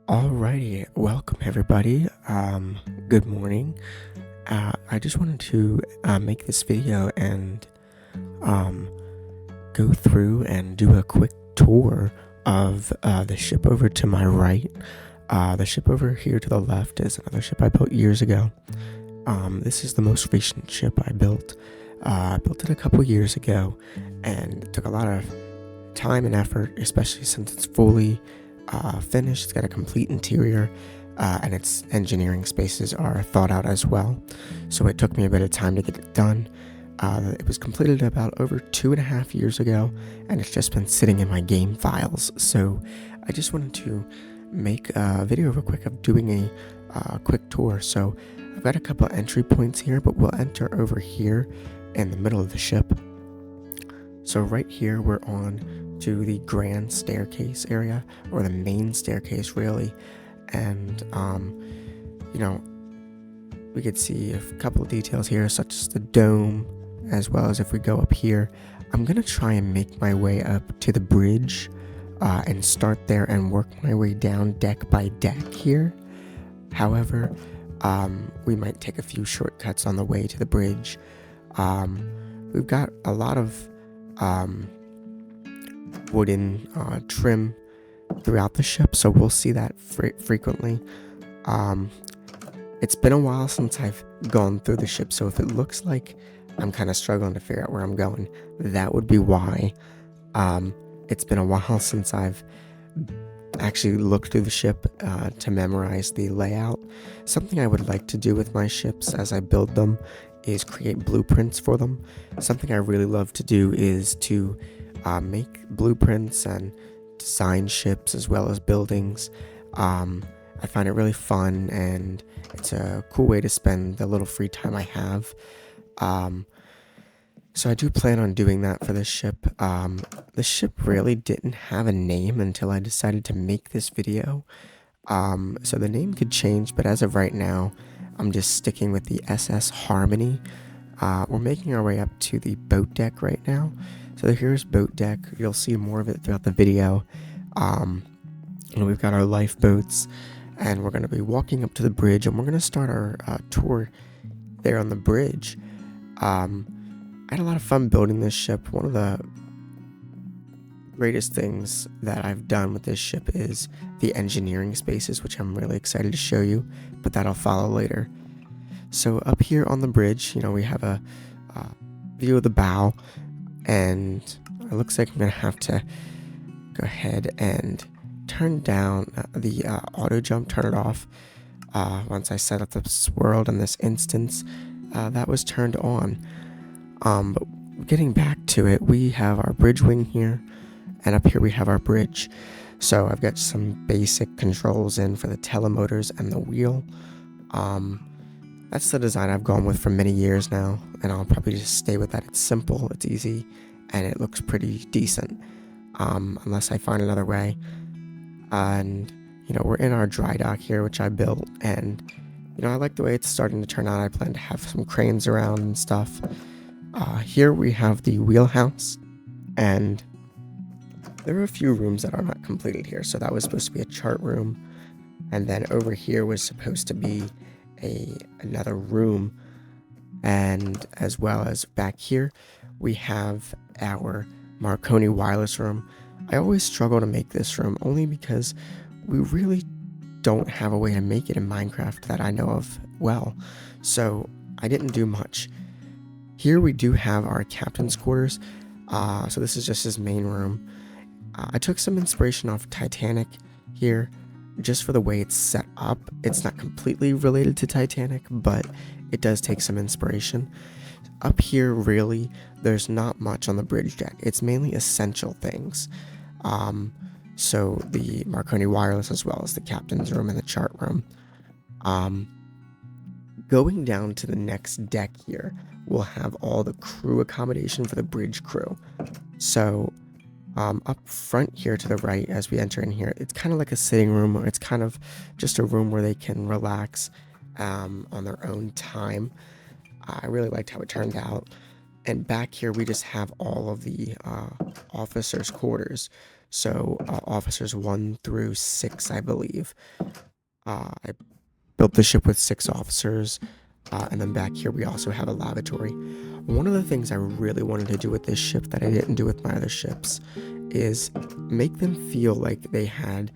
Alrighty, welcome everybody. Good morning. I just wanted to make this video and um, go through and do a quick tour of the ship over to my right. The ship over here to the left is another ship I built years ago. This is the most recent ship I built. I built it a couple years ago, and it took a lot of time and effort, especially since it's fully finished. It's got a complete interior, and its engineering spaces are thought out as well. So it took me a bit of time to get it done. It was completed about over 2.5 years ago, and it's just been sitting in my game files. So I just wanted to make a video real quick of doing a quick tour. So I've got a couple entry points here, but we'll enter over here in the middle of the ship. So right here we're on to the grand staircase area, or the main staircase really, and we could see a couple of details here, such as the dome, as well as if we go up here. I'm gonna try and make my way up to the bridge and start there and work my way down deck by deck here. However, we might take a few shortcuts on the way to the bridge. We've got a lot of wooden trim throughout the ship, so we'll see that frequently. It's been a while since I've gone through the ship, so if it looks like I'm kind of struggling to figure out where I'm going, that would be why. It's been a while since I've actually looked through the ship to memorize the layout. Something I would like to do with my ships as I build them is create blueprints for them. Something I really love to do is to make blueprints and design ships as well as buildings. I find it really fun, and it's a cool way to spend the little free time I have. So I do plan on doing that for this ship. The ship really didn't have a name until I decided to make this video. So the name could change, but as of right now, I'm just sticking with the SS Harmony. We're making our way up to the boat deck right now. So here's boat deck. You'll see more of it throughout the video. We've got our lifeboats, and we're going to be walking up to the bridge, and we're going to start our tour there on the bridge. I had a lot of fun building this ship. One of the greatest things that I've done with this ship is the engineering spaces, which I'm really excited to show you, but that'll follow later. So up here on the bridge, we have a view of the bow, and it looks like I'm gonna have to go ahead and turn down the auto jump, turn it off. Once I set up this world in this instance, that was turned on. But getting back to it, we have our bridge wing here, and up here we have our bridge. So I've got some basic controls in for the telemotors and the wheel. That's the design I've gone with for many years now, and I'll probably just stay with that. It's simple, it's easy, and it looks pretty decent, unless I find another way. And we're in our dry dock here, which I built, and I like the way it's starting to turn out. I plan to have some cranes around and stuff. Here we have the wheelhouse, and there are a few rooms that are not completed here. So that was supposed to be a chart room, and then over here was supposed to be another room, and as well as back here we have our Marconi wireless room. I always struggle to make this room, only because we really don't have a way to make it in Minecraft that I know of well, so I didn't do much. Here we do have our captain's quarters. So this is just his main room. I took some inspiration off Titanic here, just for the way it's set up. It's not completely related to Titanic, but it does take some inspiration. Up here, really, there's not much on the bridge deck. It's mainly essential things. So the Marconi wireless, as well as the captain's room and the chart room. Going down to the next deck here, we'll have all the crew accommodation for the bridge crew. So up front here to the right, as we enter in here, it's kind of like a sitting room, or it's kind of just a room where they can relax on their own time. I really liked how it turned out. And back here we just have all of the officers' quarters. So officers 1 through 6, I believe. I built the ship with 6 officers. And then back here we also have a lavatory. One of the things I really wanted to do with this ship that I didn't do with my other ships is make them feel like they had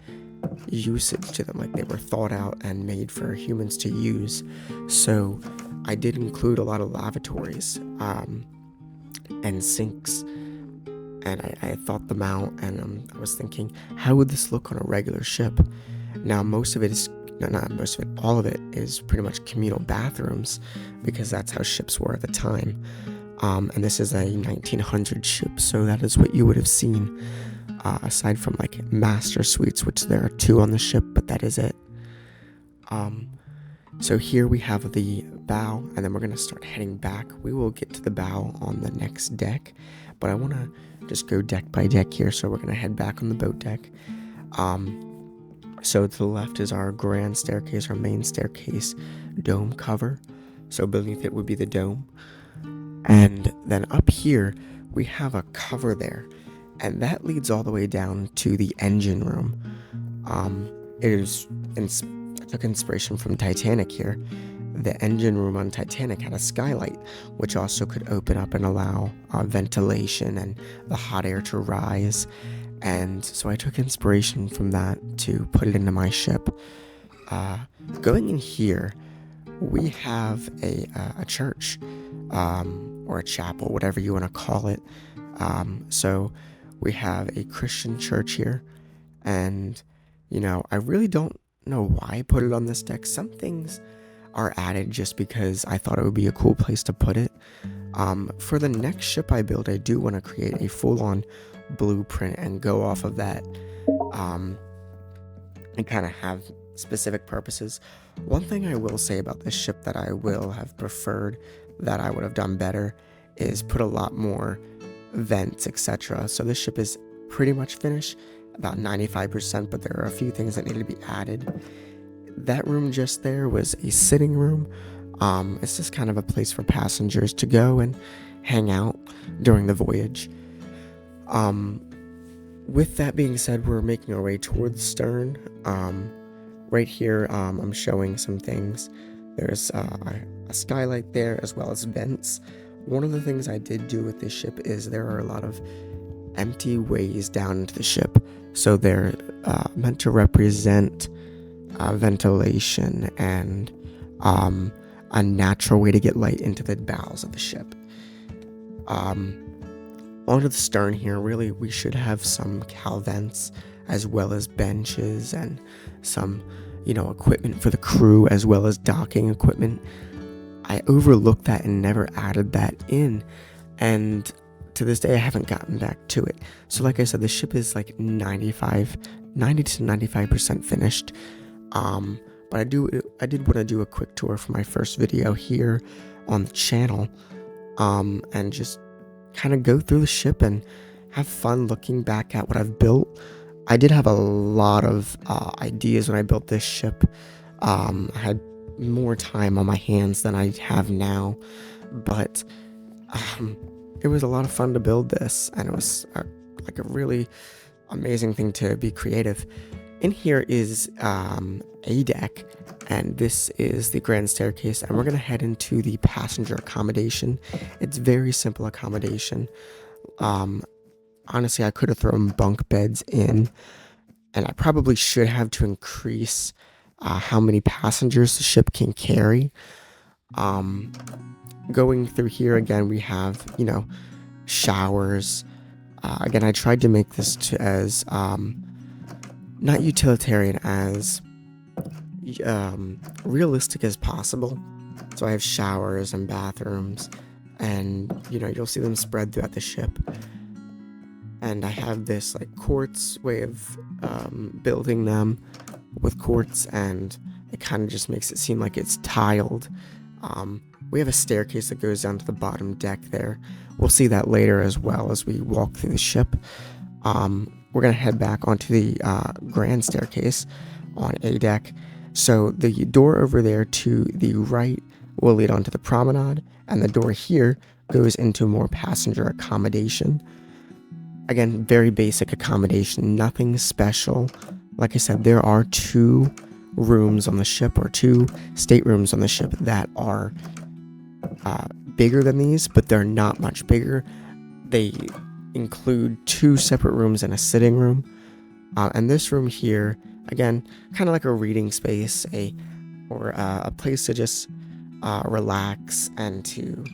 usage to them, like they were thought out and made for humans to use. So I did include a lot of lavatories and sinks, and I thought them out, and I was thinking, how would this look on a regular ship? Now most of it is not most of it, all of it is pretty much communal bathrooms, because that's how ships were at the time. And this is a 1900 ship, so that is what you would have seen, aside from like master suites, which there are 2 on the ship, but that is it. So here we have the bow, and then we're going to start heading back. We will get to the bow on the next deck, but I want to just go deck by deck here, so we're going to head back on the boat deck. So to the left is our grand staircase, our main staircase dome cover. So beneath it would be the dome. And then up here, we have a cover there. And that leads all the way down to the engine room. I took inspiration from Titanic here. The engine room on Titanic had a skylight, which also could open up and allow ventilation and the hot air to rise. And so I took inspiration from that to put it into my ship. Going in here, we have a church, or a chapel, whatever you want to call it. So we have a Christian church here, and I really don't know why I put it on this deck. Some things are added just because I thought it would be a cool place to put it. For the next ship I build, I do want to create a full-on blueprint and go off of that, and kind of have specific purposes. One thing I will say about this ship that I will have preferred, that I would have done better, is put a lot more vents, etc. So this ship is pretty much finished, about 95%, but there are a few things that need to be added. That room just there was a sitting room. It's just kind of a place for passengers to go and hang out during the voyage. With that being said, we're making our way toward the stern. Right here, I'm showing some things. There's a skylight there, as well as vents. One of the things I did do with this ship is there are a lot of empty ways down into the ship. So they're meant to represent ventilation and a natural way to get light into the bowels of the ship. Onto the stern here, really, we should have some cowl vents, as well as benches and some, equipment for the crew, as well as docking equipment. I overlooked that and never added that in, and to this day I haven't gotten back to it. So like I said, the ship is like 90 to 95% finished. But I did want to do a quick tour for my first video here on the channel, and just kind of go through the ship and have fun looking back at what I've built. I did have a lot of ideas when I built this ship. I had more time on my hands than I have now, but it was a lot of fun to build this, and it was like a really amazing thing to be creative. In here is a deck, and this is the grand staircase, and we're going to head into the passenger accommodation. It's very simple accommodation. Honestly, I could have thrown bunk beds in, and I probably should have, to increase how many passengers the ship can carry. Going through here again, we have, showers. Again, I tried to make this as not utilitarian, as realistic as possible. So I have showers and bathrooms, and you'll see them spread throughout the ship. And I have this like quartz way of building them with quartz, and it kind of just makes it seem like it's tiled. We have a staircase that goes down to the bottom deck there. We'll see that later as well as we walk through the ship. We're going to head back onto the grand staircase on A deck. So the door over there to the right will lead onto the promenade, and the door here goes into more passenger accommodation. again, very basic accommodation, nothing special. Like I said, there are 2 rooms on the ship, or 2 staterooms on the ship, that are bigger than these, but they're not much bigger. They include 2 separate rooms and a sitting room. And this room here, again, kind of like a reading space, or a place to just relax and to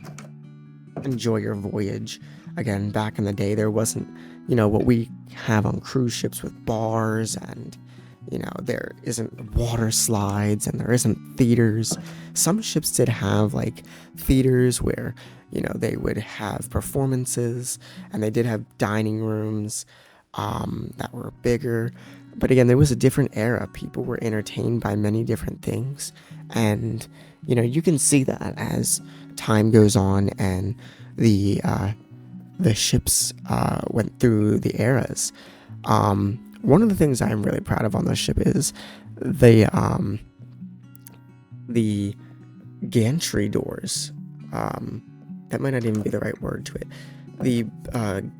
enjoy your voyage. Again, back in the day, there wasn't, what we have on cruise ships with bars, and, there isn't water slides, and there isn't theaters. Some ships did have, like, theaters where, they would have performances, and they did have dining rooms that were bigger. But again, there was a different era. People were entertained by many different things. And, you can see that as time goes on and the ships went through the eras. One of the things I'm really proud of on this ship is the gantry doors. That might not even be the right word to it. The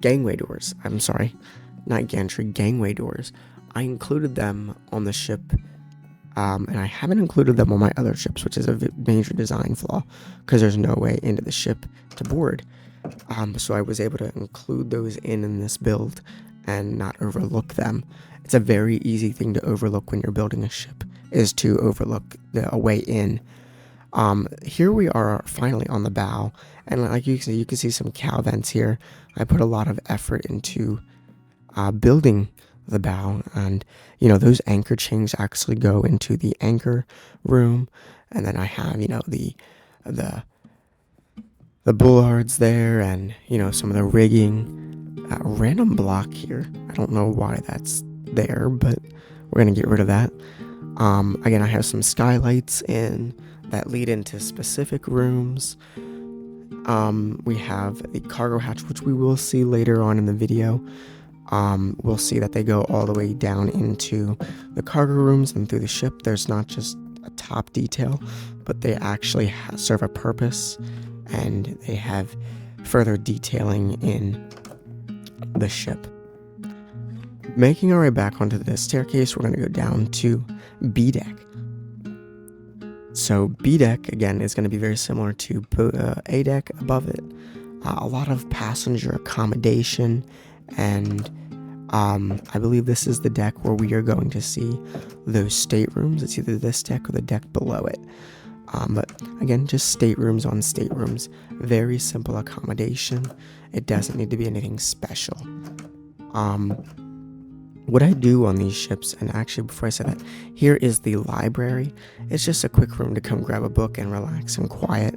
gangway doors. I'm sorry, not gantry, gangway doors. I included them on the ship, and I haven't included them on my other ships, which is a major design flaw, because there's no way into the ship to board. So I was able to include those in this build and not overlook them. It's a very easy thing to overlook when you're building a ship, is to overlook a way in. Here we are finally on the bow, and like you can see some cow vents here. I put a lot of effort into building the bow, and those anchor chains actually go into the anchor room, and then I have the bullards there, and some of the rigging. Random block here. I don't know why that's there, but we're gonna get rid of that. Again, I have some skylights that lead into specific rooms. We have the cargo hatch, which we will see later on in the video. We'll see that they go all the way down into the cargo rooms and through the ship. There's not just a top detail, but they actually serve a purpose, and they have further detailing in the ship. Making our way back onto the staircase, we're going to go down to B deck. So B deck, again, is going to be very similar to A deck above it. A lot of passenger accommodation, and I believe this is the deck where we are going to see those staterooms. It's either this deck or the deck below it. But again, just staterooms on staterooms. Very simple accommodation. It doesn't need to be anything special. What I do on these ships, and actually before I say that, here is the library. It's just a quick room to come grab a book and relax and quiet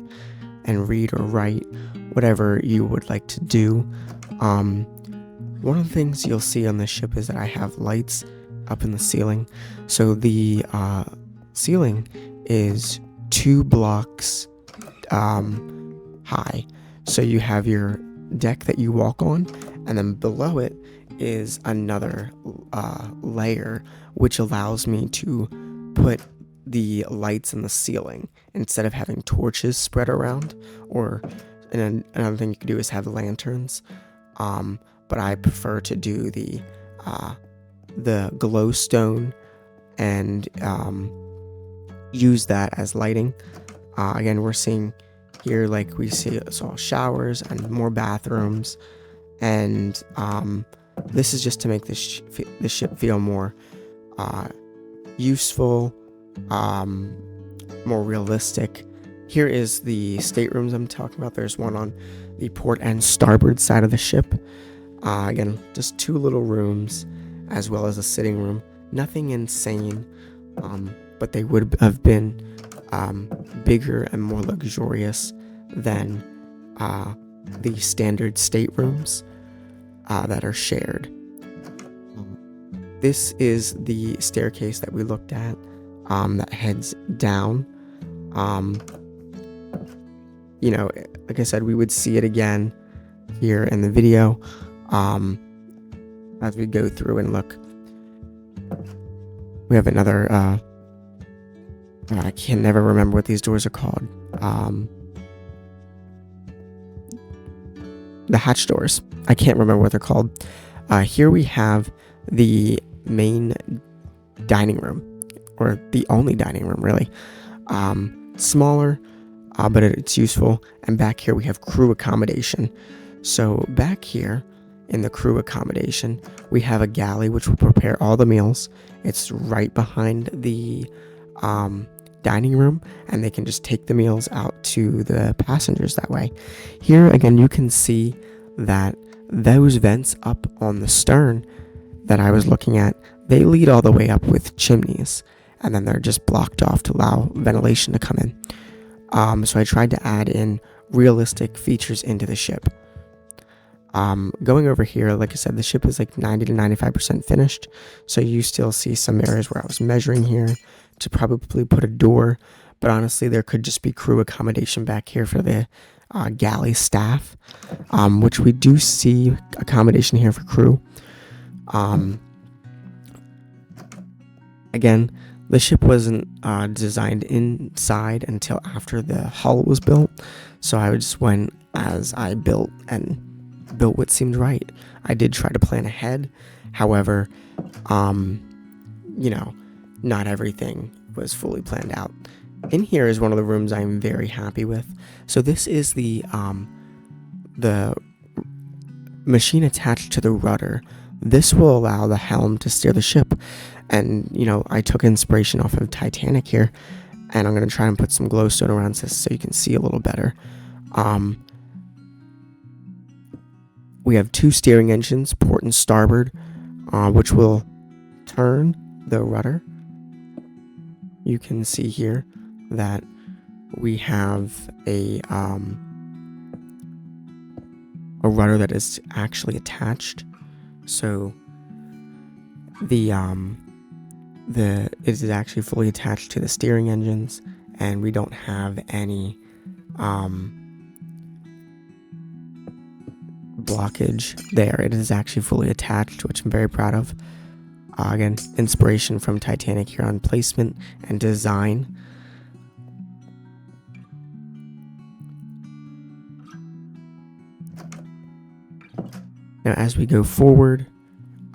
and read or write, whatever you would like to do. One of the things you'll see on this ship is that I have lights up in the ceiling. So the ceiling is 2 blocks high. So you have your deck that you walk on, and then below it is another layer, which allows me to put the lights in the ceiling instead of having torches spread around. Or another thing you could do is have lanterns, but I prefer to do the glowstone and use that as lighting. Again, we're seeing here, like we saw showers and more bathrooms, and this is just to make the ship feel more useful, more realistic. Here is the staterooms I'm talking about. There's one on the port and starboard side of the ship. Again, just 2 little rooms, as well as a sitting room. Nothing insane, but they would have been bigger and more luxurious than the standard staterooms that are shared. This is the staircase that we looked at that heads down. Like I said, we would see it again here in the video as we go through and look. We have another I can never remember what these doors are called. The hatch doors. I can't remember what they're called. Here we have the main dining room, or the only dining room really. Smaller, but it's useful. And back here we have crew accommodation. So back here in the crew accommodation, we have a galley which will prepare all the meals. It's right behind the dining room, and they can just take the meals out to the passengers that way. Here again, you can see that those vents up on the stern that I was looking at, they lead all the way up with chimneys, and then they're just blocked off to allow ventilation to come in. So I tried to add in realistic features into the ship. Going over here, like I said, the ship is like 90 to 95% finished, so you still see some areas where I was measuring here to probably put a door, but honestly there could just be crew accommodation back here for the galley staff, which we do see accommodation here for crew. Again, the ship wasn't designed inside until after the hull was built, so I just went as I built and built what seemed right. I did try to plan ahead, however, not everything was fully planned out. In here is one of the rooms I'm very happy with. So this is the machine attached to the rudder. This will allow the helm to steer the ship. And, I took inspiration off of Titanic here, and I'm going to try and put some glowstone around this so you can see a little better. We have 2 steering engines, port and starboard, which will turn the rudder. You can see here that we have a rudder that is actually attached. So it is actually fully attached to the steering engines, and we don't have any blockage there. It is actually fully attached, which I'm very proud of. Again, inspiration from Titanic here on placement and design. Now, as we go forward,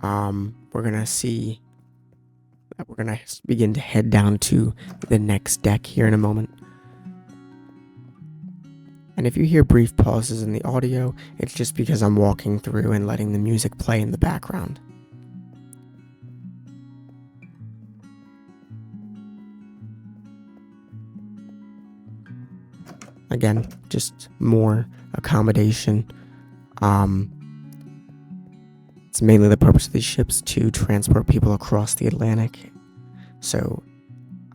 we're gonna see that we're gonna begin to head down to the next deck here in a moment. And if you hear brief pauses in the audio, it's just because I'm walking through and letting the music play in the background. Again, just more accommodation. It's mainly the purpose of these ships to transport people across the Atlantic. So,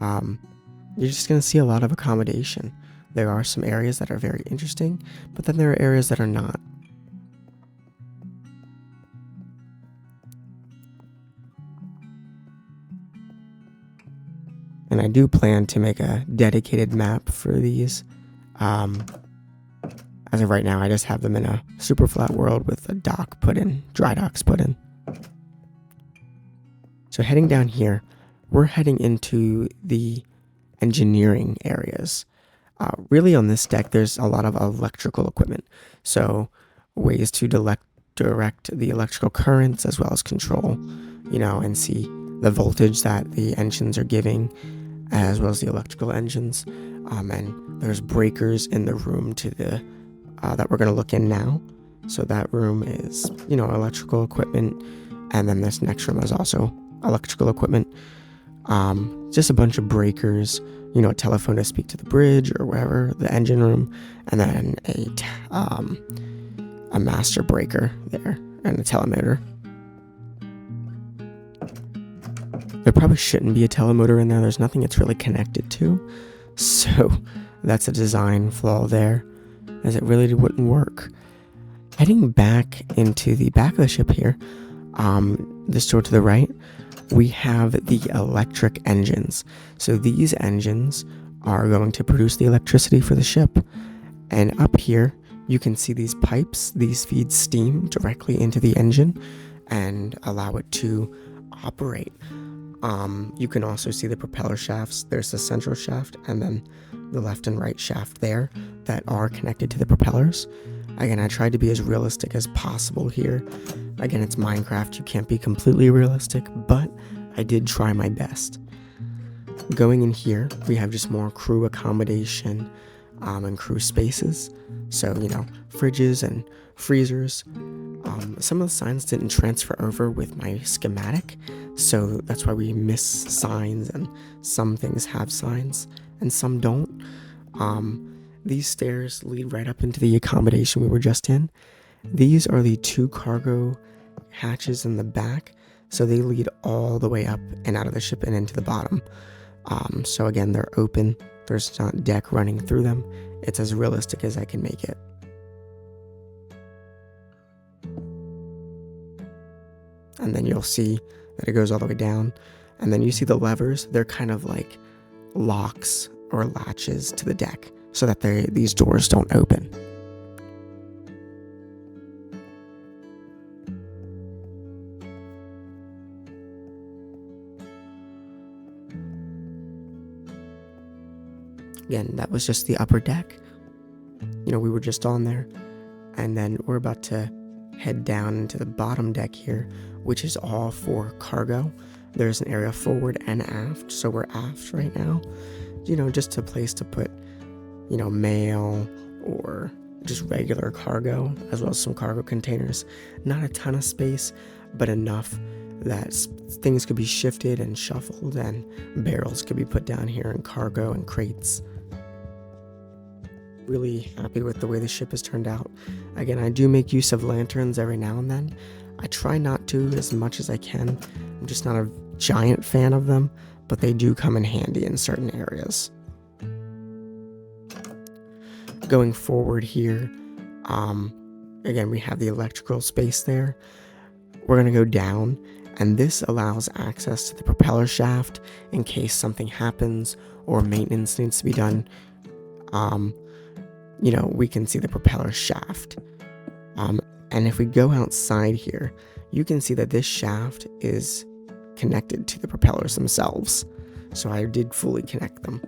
you're just going to see a lot of accommodation. There are some areas that are very interesting, but then there are areas that are not. And I do plan to make a dedicated map for these. As of right now, I just have them in a super flat world with a dock put in, dry docks put in. So heading down here, we're heading into the engineering areas. Really on this deck, there's a lot of electrical equipment. So ways to direct the electrical currents as well as control, and see the voltage that the engines are giving, as well as the electrical engines. And there's breakers in the room to the that we're going to look in now. So that room is, electrical equipment, and then this next room is also electrical equipment. Just a bunch of breakers, a telephone to speak to the bridge or wherever, the engine room, and then a master breaker there and a telemotor. There probably shouldn't be a telemotor in there. There's nothing it's really connected to. So that's a design flaw there, as it really wouldn't work. Heading back into the back of the ship here, this door to the right, we have the electric engines. So these engines are going to produce the electricity for the ship. And up here, you can see these pipes. These feed steam directly into the engine and allow it to operate. You can also see the propeller shafts. There's the central shaft and then the left and right shaft there that are connected to the propellers. Again, I tried to be as realistic as possible here. Again, it's Minecraft, you can't be completely realistic, but I did try my best. Going in here, we have just more crew accommodation and crew spaces. So, fridges and freezers. Some of the signs didn't transfer over with my schematic, so that's why we miss signs, and some things have signs and some don't. These stairs lead right up into the accommodation we were just in. These are the 2 cargo hatches in the back, so they lead all the way up and out of the ship and into the bottom. So again, they're open. There's not deck running through them. It's as realistic as I can make it. And then you'll see that it goes all the way down. And then you see the levers. They're kind of like locks or latches to the deck so that these doors don't open. Again, that was just the upper deck. We were just on there. And then we're about to head down into the bottom deck here, which is all for cargo. There's an area forward and aft, so we're aft right now. Just a place to put, mail or just regular cargo, as well as some cargo containers. Not a ton of space, but enough that things could be shifted and shuffled, and barrels could be put down here, and cargo and crates. Really happy with the way the ship has turned out. Again, I do make use of lanterns every now and then. I try not to as much as I can. I'm just not a giant fan of them, but they do come in handy in certain areas. Going forward here, again, we have the electrical space there. We're going to go down, and this allows access to the propeller shaft in case something happens or maintenance needs to be done. We can see the propeller shaft. And if we go outside here, you can see that this shaft is connected to the propellers themselves. So I did fully connect them.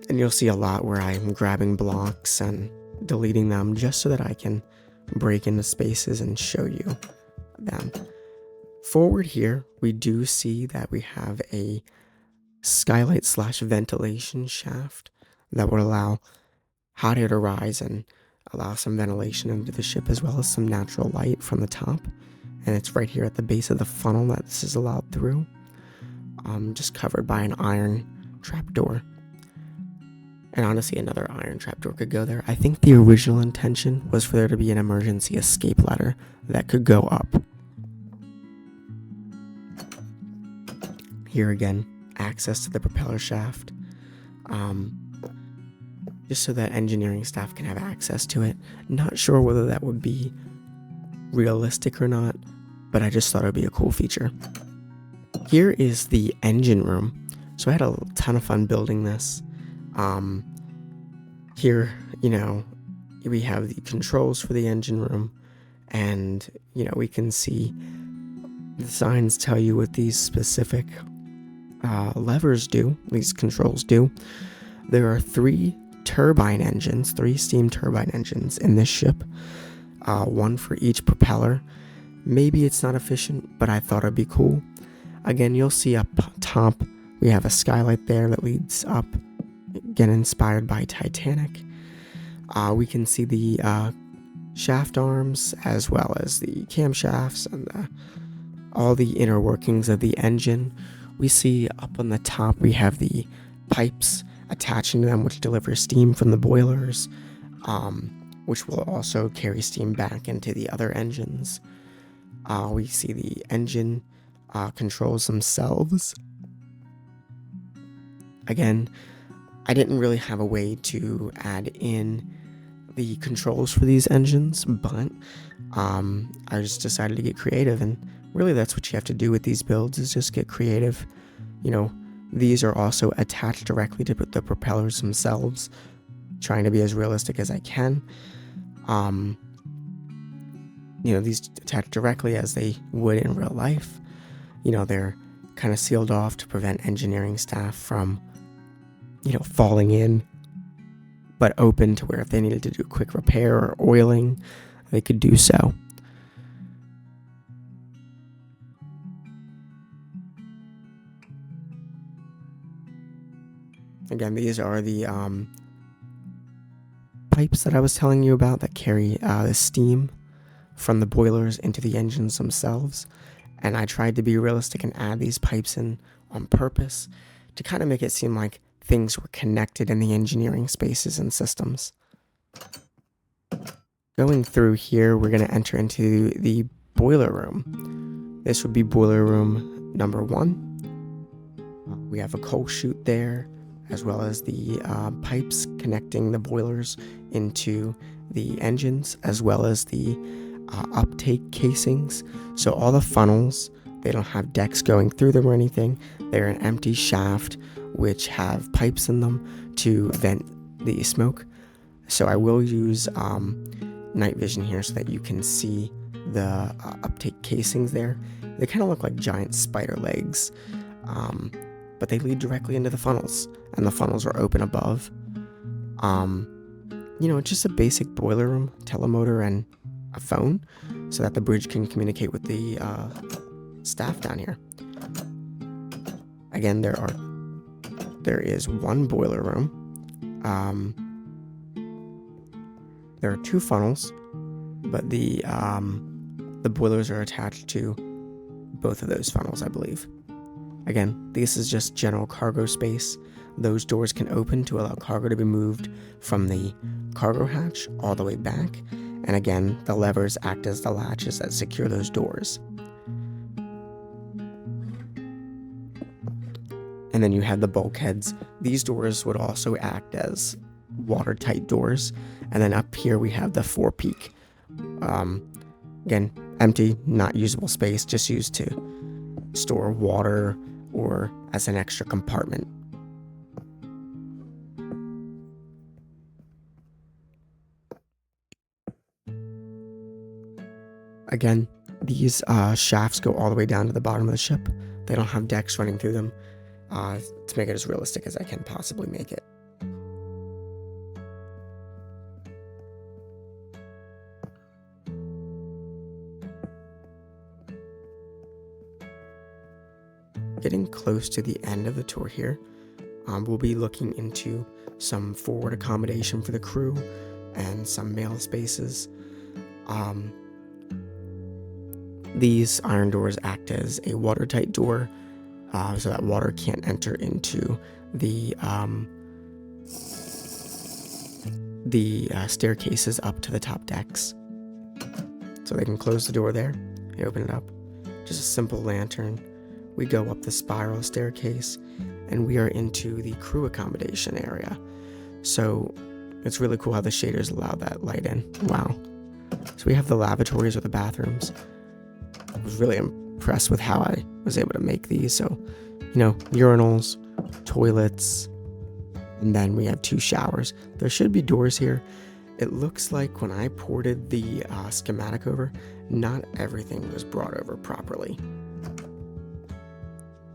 And you'll see a lot where I'm grabbing blocks and deleting them just so that I can break into spaces and show you them. Forward here, we do see that we have a skylight / ventilation shaft that would allow hot air to rise and allow some ventilation into the ship, as well as some natural light from the top. And it's right here at the base of the funnel that this is allowed through, just covered by an iron trapdoor. And honestly, another iron trapdoor could go there. I think the original intention was for there to be an emergency escape ladder that could go up. Here again, access to the propeller shaft, just so that engineering staff can have access to it. Not sure whether that would be realistic or not, but I just thought it would be a cool feature. Here is the engine room. So I had a ton of fun building this. Here, we have the controls for the engine room, and, we can see the signs tell you what these specific levers do, these controls do. There are 3 turbine engines, 3 steam turbine engines in this ship, 1 for each propeller. Maybe it's not efficient, but I thought it'd be cool. Again, you'll see up top, we have a skylight there that leads up, again inspired by Titanic. We can see the shaft arms, as well as the camshafts and all the inner workings of the engine. We see up on the top, we have the pipes attaching to them, which deliver steam from the boilers, which will also carry steam back into the other engines. We see the engine controls themselves. Again, I didn't really have a way to add in the controls for these engines, but I just decided to get creative, and really that's what you have to do with these builds, is just get creative. These are also attached directly to the propellers themselves, trying to be as realistic as I can. These attach directly as they would in real life. They're kind of sealed off to prevent engineering staff from, falling in, but open to where if they needed to do a quick repair or oiling, they could do so. Again, these are the pipes that I was telling you about that carry the steam from the boilers into the engines themselves. And I tried to be realistic and add these pipes in on purpose to kind of make it seem like things were connected in the engineering spaces and systems. Going through here, we're going to enter into the boiler room. This would be boiler room number 1. We have a coal chute there, as well as the pipes connecting the boilers into the engines, as well as the uptake casings. So all the funnels, they don't have decks going through them or anything. They're an empty shaft which have pipes in them to vent the smoke. So I will use night vision here so that you can see the uptake casings there. They kind of look like giant spider legs, but they lead directly into the funnels, and the funnels are open above. Just a basic boiler room, telemotor, and a phone, so that the bridge can communicate with the staff down here. Again, there is one boiler room. There are 2 funnels, but the boilers are attached to both of those funnels, I believe. Again, this is just general cargo space. Those doors can open to allow cargo to be moved from the cargo hatch all the way back. And again, the levers act as the latches that secure those doors. And then you have the bulkheads. These doors would also act as watertight doors. And then up here we have the forepeak. Again, empty, not usable space, just used to store water or as an extra compartment. Again, these shafts go all the way down to the bottom of the ship. They don't have decks running through them to make it as realistic as I can possibly make it. Getting close to the end of the tour here, we'll be looking into some forward accommodation for the crew and some mail spaces. These iron doors act as a watertight door, so that water can't enter into the staircases up to the top decks. So they can close the door there, you open it up, just a simple lantern. We go up the spiral staircase, and we are into the crew accommodation area. So it's really cool how the shaders allow that light in. Wow. So we have the lavatories or the bathrooms. I was really impressed with how I was able to make these. So, urinals, toilets, and then we have 2 showers. There should be doors here. It looks like when I ported the schematic over, not everything was brought over properly.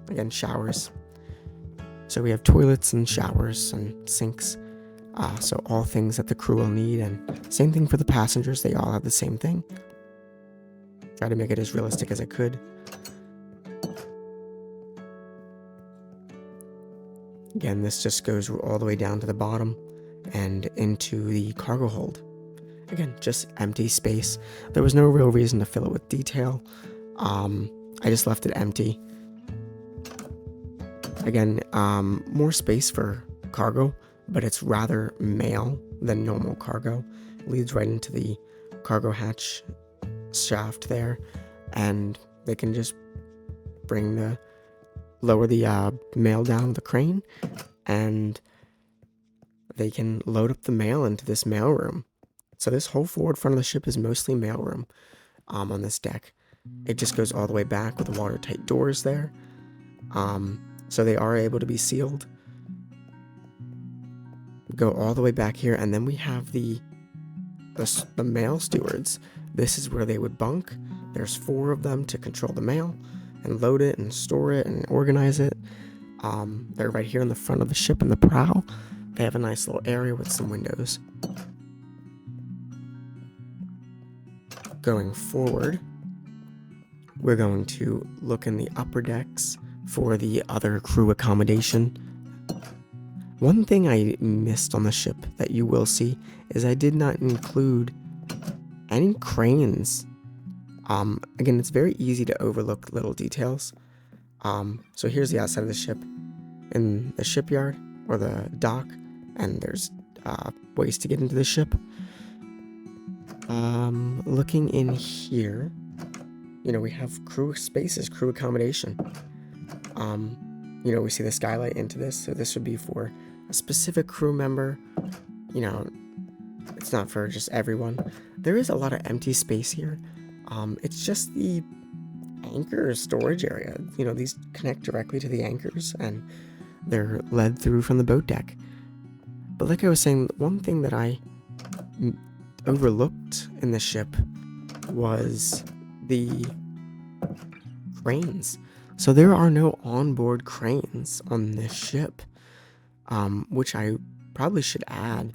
Again, showers. So we have toilets and showers and sinks. So all things that the crew will need, and same thing for the passengers. They all have the same thing. Try to make it as realistic as I could. Again, this just goes all the way down to the bottom and into the cargo hold. Again, just empty space. There was no real reason to fill it with detail. I just left it empty. Again, more space for cargo, but it's rather mail than normal cargo. It leads right into the cargo hatch shaft there, and they can just lower the mail down with the crane, and they can load up the mail into this mail room. So this whole forward front of the ship is mostly mail room on this deck. It just goes all the way back with the watertight doors there. So they are able to be sealed. Go all the way back here, and then we have the mail stewards. This is where they would bunk. There's 4 of them to control the mail and load it and store it and organize it. They're right here in the front of the ship in the prow. They have a nice little area with some windows. Going forward, we're going to look in the upper decks for the other crew accommodation. One thing I missed on the ship that you will see is I did not include any cranes. Again, it's very easy to overlook little details. So here's the outside of the ship in the shipyard or the dock, and there's ways to get into the ship. Looking in here, we have crew spaces, crew accommodation. We see the skylight into this, so this would be for a specific crew member. It's not for just everyone. There is a lot of empty space here. It's just the anchor storage area. These connect directly to the anchors, and they're led through from the boat deck. But like I was saying, one thing that I overlooked in the ship was the cranes. So there are no onboard cranes on this ship, which I probably should add.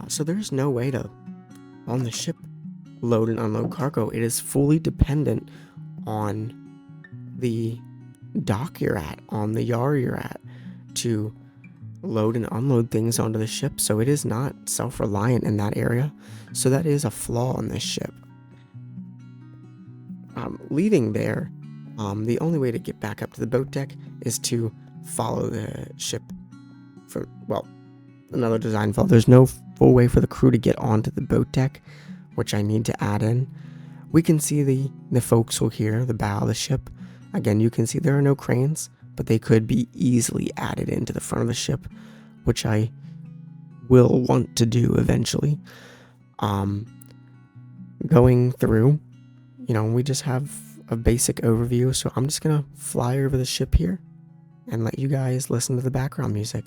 So there's no way to, on the ship, load and unload cargo. It is fully dependent on the dock you're at, on the yard you're at, to load and unload things onto the ship. So it is not self-reliant in that area. So that is a flaw in this ship. Leaving there, the only way to get back up to the boat deck is to follow the ship another design flaw. There's no full way for the crew to get onto the boat deck, which I need to add in. We can see the forecastle here, the bow of the ship. Again, you can see there are no cranes, but they could be easily added into the front of the ship, which I will want to do eventually. Going through, we just have a basic overview, so I'm just gonna fly over the ship here and let you guys listen to the background music.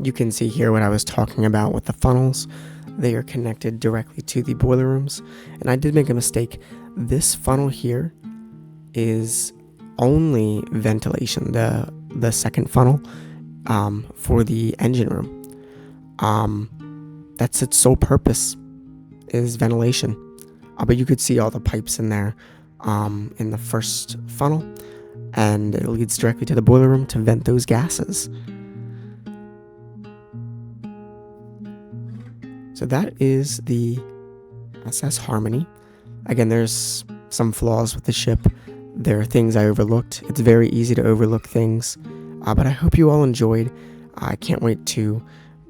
You can see here what I was talking about with the funnels. They are connected directly to the boiler rooms. And I did make a mistake. This funnel here is only ventilation, the second funnel for the engine room. That's its sole purpose, is ventilation. But you could see all the pipes in there in the first funnel, and it leads directly to the boiler room to vent those gases. So that is the SS Harmony. Again, there's some flaws with the ship. There are things I overlooked. It's very easy to overlook things, but I hope you all enjoyed. I can't wait to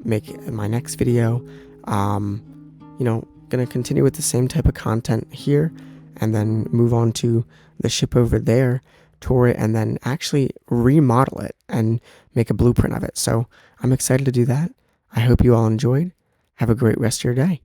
make my next video. Gonna continue with the same type of content here, and then move on to the ship over there, tour it, and then actually remodel it and make a blueprint of it. So I'm excited to do that. I hope you all enjoyed. Have a great rest of your day.